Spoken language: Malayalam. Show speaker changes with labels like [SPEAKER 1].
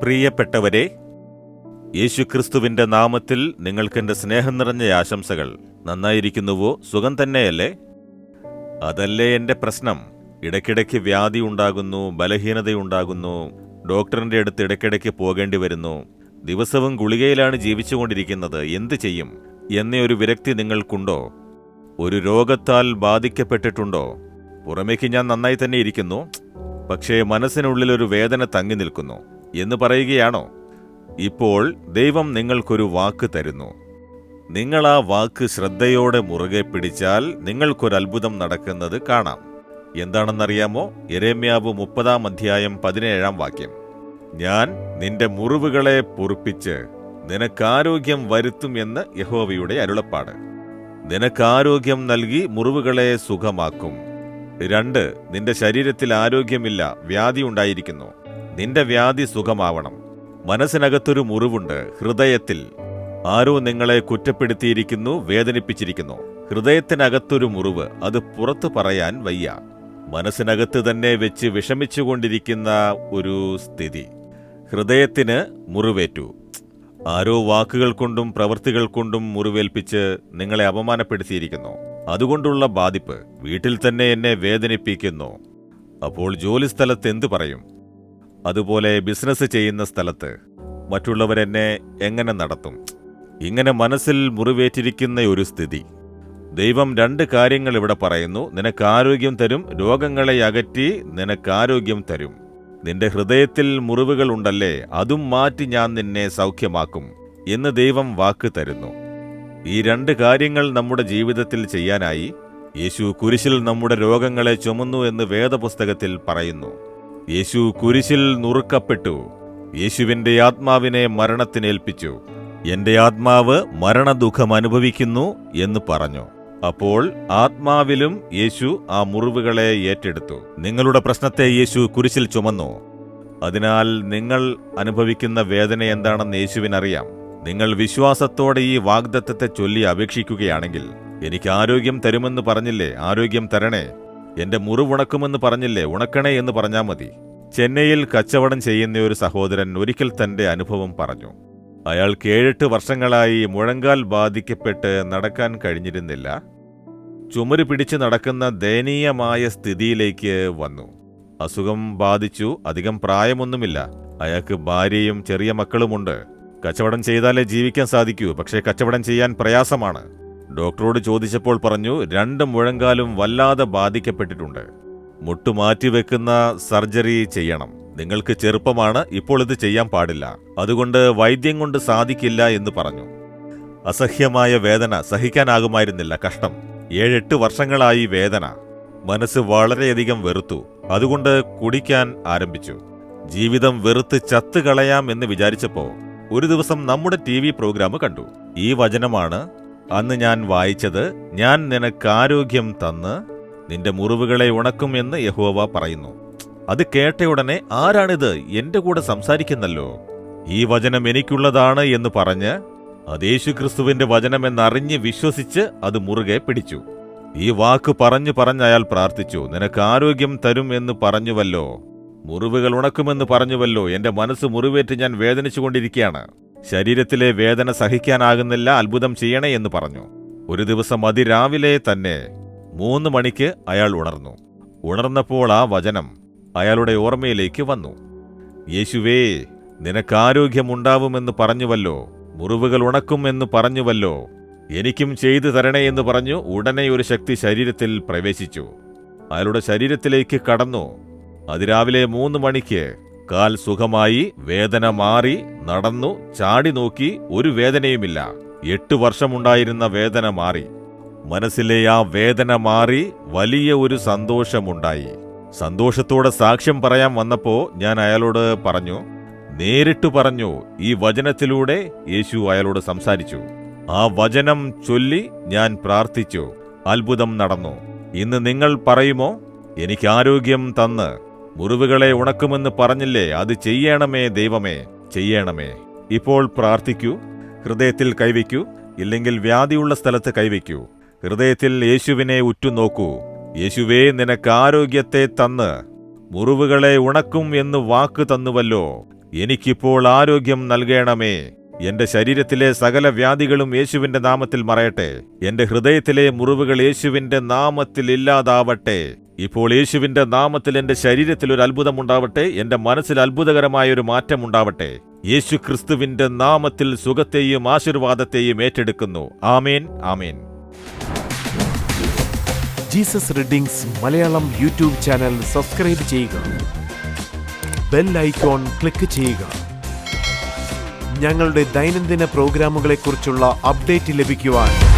[SPEAKER 1] പ്രിയപ്പെട്ടവരെ, യേശുക്രിസ്തുവിന്റെ നാമത്തിൽ നിങ്ങൾക്കെന്റെ സ്നേഹം നിറഞ്ഞ ആശംസകൾ. നന്നായിരിക്കുന്നുവോ? സുഖം തന്നെയല്ലേ? അതല്ലേ എന്റെ പ്രശ്നം. ഇടയ്ക്കിടയ്ക്ക് വ്യാധി ഉണ്ടാകുന്നു, ബലഹീനതയുണ്ടാകുന്നു, ഡോക്ടറിന്റെ അടുത്ത് ഇടയ്ക്കിടയ്ക്ക് പോകേണ്ടി വരുന്നു, ദിവസവും ഗുളികയിലാണ് ജീവിച്ചുകൊണ്ടിരിക്കുന്നത്, എന്തു ചെയ്യും എന്നേ ഒരു വിരക്തി നിങ്ങൾക്കുണ്ടോ? ഒരു രോഗത്താൽ ബാധിക്കപ്പെട്ടിട്ടുണ്ടോ? പുറമേക്ക് ഞാൻ നന്നായി തന്നെ ഇരിക്കുന്നു, പക്ഷേ മനസ്സിനുള്ളിലൊരു വേദന തങ്ങി നിൽക്കുന്നു എന്ന് പറയുകയാണോ? ഇപ്പോൾ ദൈവം നിങ്ങൾക്കൊരു വാക്ക് തരുന്നു. നിങ്ങൾ ആ വാക്ക് ശ്രദ്ധയോടെ മുറുകെ പിടിച്ചാൽ നിങ്ങൾക്കൊരത്ഭുതം നടക്കുന്നത് കാണാം. എന്താണെന്നറിയാമോ? യെരമ്യാവ് 30:17 ഞാൻ നിന്റെ മുറിവുകളെ പൊറുപ്പിച്ച് നിനക്കാരോഗ്യം വരുത്തും എന്ന് യഹോവയുടെ അരുളപ്പാട്. നിനക്കാരോഗ്യം നൽകി മുറിവുകളെ സുഖമാക്കും. 2, നിന്റെ ശരീരത്തിൽ ആരോഗ്യമില്ല, വ്യാധി ഉണ്ടായിരിക്കുന്നു. നിന്റെ വ്യാധി സുഖമാവണം. മനസ്സിനകത്തൊരു മുറിവുണ്ട്, ഹൃദയത്തിൽ. ആരോ നിങ്ങളെ കുറ്റപ്പെടുത്തിയിരിക്കുന്നു, വേദനിപ്പിച്ചിരിക്കുന്നു. ഹൃദയത്തിനകത്തൊരു മുറിവ്, അത് പുറത്തു പറയാൻ വയ്യ. മനസ്സിനകത്ത് തന്നെ വെച്ച് വിഷമിച്ചുകൊണ്ടിരിക്കുന്ന ഒരു സ്ഥിതി. ഹൃദയത്തിന് മുറിവേറ്റു. ആരോ വാക്കുകൾ കൊണ്ടും പ്രവൃത്തികൾ കൊണ്ടും മുറിവേൽപ്പിച്ച് നിങ്ങളെ അപമാനപ്പെടുത്തിയിരിക്കുന്നു. അതുകൊണ്ടുള്ള ബാധിപ്പ് വീട്ടിൽ തന്നെ എന്നെ വേദനിപ്പിക്കുന്നു. അപ്പോൾ ജോലിസ്ഥലത്ത് എന്തു പറയും? അതുപോലെ ബിസിനസ് ചെയ്യുന്ന സ്ഥലത്ത് മറ്റുള്ളവരെന്നെ എങ്ങനെ നടത്തും? ഇങ്ങനെ മനസ്സിൽ മുറിവേറ്റിരിക്കുന്ന ഒരു സ്ഥിതി. ദൈവം 2 കാര്യങ്ങൾ ഇവിടെ പറയുന്നു. നിനക്കാരോഗ്യം തരും, രോഗങ്ങളെ അകറ്റി നിനക്കാരോഗ്യം തരും. നിന്റെ ഹൃദയത്തിൽ മുറിവുകൾ ഉണ്ടല്ലേ, അതും മാറ്റി ഞാൻ നിന്നെ സൗഖ്യമാക്കും എന്ന് ദൈവം വാക്ക് തരുന്നു. ഈ 2 കാര്യങ്ങൾ നമ്മുടെ ജീവിതത്തിൽ ചെയ്യാനായി യേശു കുരിശിൽ നമ്മുടെ രോഗങ്ങളെ ചുമന്നു എന്ന് വേദപുസ്തകത്തിൽ പറയുന്നു. യേശു കുരിശിൽ നുറുക്കപ്പെട്ടു. യേശുവിന്റെ ആത്മാവിനെ മരണത്തിനേൽപ്പിച്ചു. എന്റെ ആത്മാവ് മരണദുഃഖം അനുഭവിക്കുന്നു എന്ന് പറഞ്ഞു. അപ്പോൾ ആത്മാവിലും യേശു ആ മുറിവുകളെ ഏറ്റെടുത്തു. നിങ്ങളുടെ പ്രശ്നത്തെ യേശു കുരിശിൽ ചുമന്നു. അതിനാൽ നിങ്ങൾ അനുഭവിക്കുന്ന വേദന എന്താണെന്ന് യേശുവിനറിയാം. നിങ്ങൾ വിശ്വാസത്തോടെ ഈ വാഗ്ദത്തത്തെ ചൊല്ലി അപേക്ഷിക്കുകയാണെങ്കിൽ, എനിക്ക് ആരോഗ്യം തരുമെന്ന് പറഞ്ഞില്ലേ, ആരോഗ്യം തരണേ. എന്റെ മുറിവുണക്കുമെന്ന് പറഞ്ഞില്ലേ, ഉണക്കണേ എന്ന് പറഞ്ഞാൽ മതി. ചെന്നൈയിൽ കച്ചവടം ചെയ്യുന്ന ഒരു സഹോദരൻ ഒരിക്കൽ തന്റെ അനുഭവം പറഞ്ഞു. അയാൾക്ക് 7-8 വർഷങ്ങളായി മുഴങ്കാൽ ബാധിക്കപ്പെട്ട് നടക്കാൻ കഴിഞ്ഞിരുന്നില്ല. ചുമര് പിടിച്ച് നടക്കുന്ന ദയനീയമായ സ്ഥിതിയിലേക്ക് വന്നു. അസുഖം ബാധിച്ചു. അധികം പ്രായമൊന്നുമില്ല. അയാൾക്ക് ഭാര്യയും ചെറിയ മക്കളുമുണ്ട്. കച്ചവടം ചെയ്താലേ ജീവിക്കാൻ സാധിക്കൂ, പക്ഷേ കച്ചവടം ചെയ്യാൻ പ്രയാസമാണ്. ഡോക്ടറോട് ചോദിച്ചപ്പോൾ പറഞ്ഞു, 2 മുഴങ്കാലും വല്ലാതെ ബാധിക്കപ്പെട്ടിട്ടുണ്ട്. മുട്ടു മാറ്റിവെക്കുന്ന സർജറി ചെയ്യണം. നിങ്ങൾക്ക് ചെറുപ്പമാണ്, ഇപ്പോൾ ഇത് ചെയ്യാൻ പാടില്ല. അതുകൊണ്ട് വൈദ്യം കൊണ്ട് സാധിക്കില്ല എന്ന് പറഞ്ഞു. അസഹ്യമായ വേദന സഹിക്കാനാകുമായിരുന്നില്ല. കഷ്ടം. 7-8 വർഷങ്ങളായി വേദന. മനസ്സ് വളരെയധികം വെറുത്തു. അതുകൊണ്ട് കുടിക്കാൻ ആരംഭിച്ചു. ജീവിതം വെറുത്ത് ചത്തുകളയാം എന്ന് വിചാരിച്ചപ്പോ ഒരു ദിവസം നമ്മുടെ TV പ്രോഗ്രാം കണ്ടു. ഈ വചനമാണ് അന്ന് ഞാൻ വായിച്ചത്. ഞാൻ നിനക്കാരോഗ്യം തന്ന് നിന്റെ മുറിവുകളെ ഉണക്കും എന്ന് യഹോവ പറയുന്നു. അത് കേട്ടയുടനെ, ആരാണിത്, എന്റെ കൂടെ സംസാരിക്കുന്നല്ലോ, ഈ വചനം എനിക്കുള്ളതാണ് എന്ന് പറഞ്ഞ് അത് യേശുക്രിസ്തുവിന്റെ വചനമെന്നറിഞ്ഞ് വിശ്വസിച്ച് അത് മുറുകെ പിടിച്ചു. ഈ വാക്ക് പറഞ്ഞ് അയാൾ പ്രാർത്ഥിച്ചു. നിനക്കാരോഗ്യം തരും എന്ന് പറഞ്ഞുവല്ലോ, മുറിവുകൾ ഉണക്കുമെന്ന് പറഞ്ഞുവല്ലോ. എന്റെ മനസ്സ് മുറിവേറ്റ് ഞാൻ വേദനിച്ചുകൊണ്ടിരിക്കുകയാണ്. ശരീരത്തിലെ വേദന സഹിക്കാനാകുന്നില്ല, അത്ഭുതം ചെയ്യണേ എന്ന് പറഞ്ഞു. ഒരു ദിവസം അതിരാവിലെ തന്നെ 3 മണിക്ക് അയാൾ ഉണർന്നു. ഉണർന്നപ്പോൾ ആ വചനം അയാളുടെ ഓർമ്മയിലേക്ക് വന്നു. യേശുവേ, നിനക്കാരോഗ്യമുണ്ടാവുമെന്ന് പറഞ്ഞുവല്ലോ, മുറിവുകൾ ഉണക്കും എന്ന് പറഞ്ഞുവല്ലോ, എനിക്കും ചെയ്തു തരണേ എന്ന് പറഞ്ഞു. ഉടനെ ഒരു ശക്തി ശരീരത്തിൽ പ്രവേശിച്ചു. അയാളുടെ ശരീരത്തിലേക്ക് കടന്നു. അതിരാവിലെ 3 മണിക്ക് കാൽ സുഖമായി, വേദന മാറി, നടന്നു, ചാടി നോക്കി, ഒരു വേദനയുമില്ല. 8 വർഷമുണ്ടായിരുന്ന വേദന മാറി. മനസ്സിലെ ആ വേദന മാറി, വലിയ ഒരു സന്തോഷമുണ്ടായി. സന്തോഷത്തോടെ സാക്ഷ്യം പറയാൻ വന്നപ്പോ ഞാൻ അയാളോട് പറഞ്ഞു, നേരിട്ട് പറഞ്ഞു. ഈ വചനത്തിലൂടെ യേശു അയാളോട് സംസാരിച്ചു. ആ വചനം ചൊല്ലി ഞാൻ പ്രാർത്ഥിച്ചു. അത്ഭുതം നടന്നു. ഇന്ന് നിങ്ങൾ പറയുമോ, എനിക്ക് ആരോഗ്യം തന്ന് മുറിവുകളെ ഉണക്കുമെന്ന് പറഞ്ഞില്ലേ, അത് ചെയ്യണമേ ദൈവമേ, ചെയ്യണമേ. ഇപ്പോൾ പ്രാർത്ഥിക്കൂ. ഹൃദയത്തിൽ കൈവയ്ക്കൂ, ഇല്ലെങ്കിൽ വ്യാധിയുള്ള സ്ഥലത്ത് കൈവയ്ക്കൂ. ഹൃദയത്തിൽ യേശുവിനെ ഉറ്റുനോക്കൂ. യേശുവേ, നിനക്ക് ആരോഗ്യത്തെ തന്ന് മുറിവുകളെ ഉണക്കും എന്ന് വാക്ക് തന്നുവല്ലോ. എനിക്കിപ്പോൾ ആരോഗ്യം നൽകണമേ. എന്റെ ശരീരത്തിലെ സകല വ്യാധികളും യേശുവിന്റെ നാമത്തിൽ മറയട്ടെ. എന്റെ ഹൃദയത്തിലെ മുറിവുകൾ യേശുവിന്റെ നാമത്തിൽ ഇല്ലാതാവട്ടെ. ഇപ്പോൾ യേശുവിന്റെ നാമത്തിൽ എന്റെ ശരീരത്തിൽ ഒരു അത്ഭുതമുണ്ടാവട്ടെ. എന്റെ മനസ്സിൽ അത്ഭുതകരമായൊരു മാറ്റമുണ്ടാവട്ടെ. യേശു ക്രിസ്തുവിന്റെ നാമത്തിൽ സുഖത്തെയും ആശീർവാദത്തെയും ഏറ്റെടുക്കുന്നു. Amen, amen.
[SPEAKER 2] Jesus readings Malayalam YouTube channel subscribe ചെയ്യുക. ബെൽ ഐക്കോൺ ക്ലിക്ക് ചെയ്യുക. ഞങ്ങളുടെ ദൈനംദിന പ്രോഗ്രാമുകളെക്കുറിച്ചുള്ള അപ്ഡേറ്റ് ലഭിക്കുവാൻ